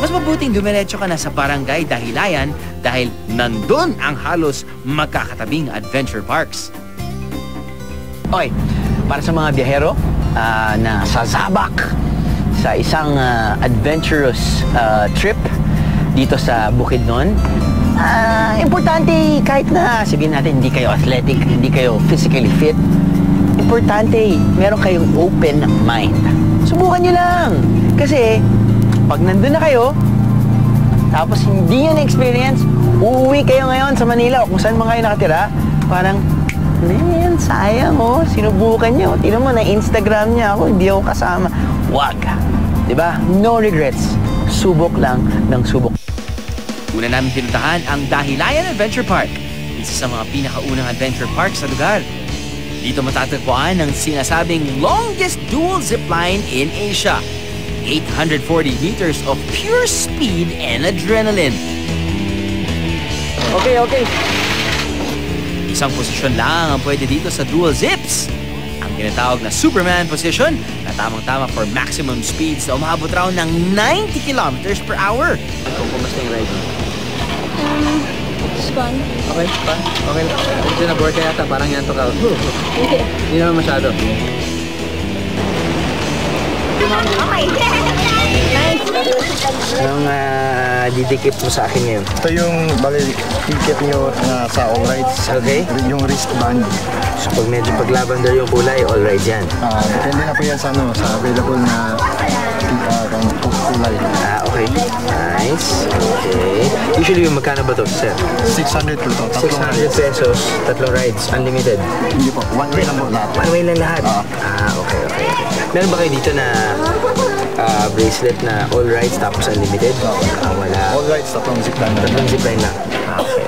mas mabuting dumiretso ka na sa Barangay Dahilayan dahil nandun ang halos magkakatabing adventure parks. Okay, para sa mga biyahero na sasabak sa isang adventurous trip dito sa Bukidnon, importante kahit na sabihin natin hindi kayo athletic, hindi kayo physically fit, importante meron kayong open mind. Subukan nyo lang. Kasi pag nandun na kayo, tapos hindi nyo na-experience, uuwi kayo ngayon sa Manila o kung saan mga kayo nakatira, parang, man, sayang oh, sinubukan nyo. Tingnan mo, na-Instagram niya ako, hindi ako kasama. Wag. Diba? No regrets. Subok lang ng subok. Una namin pinuntahan ang Dahilayan Adventure Park, isa sa mga pinakaunang adventure park sa lugar. Dito matatagpuan ang sinasabing longest dual zipline in Asia. 840 meters of pure speed and adrenaline. Okay. Isang posisyon lang ang pwede dito sa dual zips. Ang tinatawag na Superman position na tamang-tama for maximum speeds na umabot raw ng 90 kilometers per hour. Kumusta yung ride? It's fun. Okay, fun. Okay lang. Kasi na-board ka yata, parang yan to ka. Hindi naman masyado. Okay. Nice. Anong didikip mo sa akin ngayon? Ito yung ticket nyo sa all rights. Okay. Yung wristband. So pag medyo pag-lavender yung kulay, all right yan. Depende na po yan sa, sa available na kulay. Okay. Nice. Okay. Usually yung magkano ba to, sir? 600 po ito. 600 pesos, tatlong rides, unlimited. Hindi po. One way lang po lahat. One way lang lahat? Okay. Meron ba kayo dito na bracelet na all rides tapos unlimited? Wala. All rights, tatlong zipline. Tatlong zipline lang. Okay.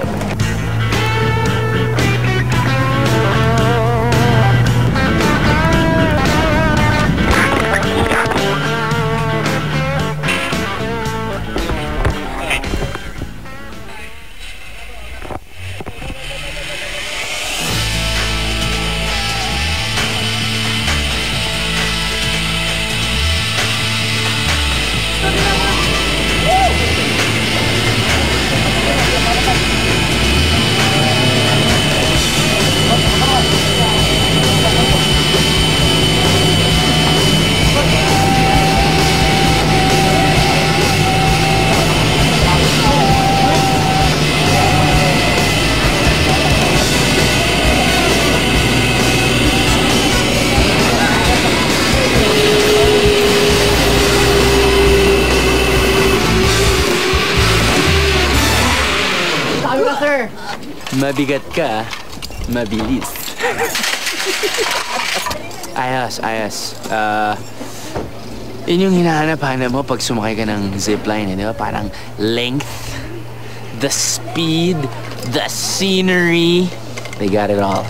Mabigat ka, mabilis. Ayos. Yun yung hinahanap-hanap mo pag sumakay ka ng zipline, di ba? Parang length, the speed, the scenery. They got it all.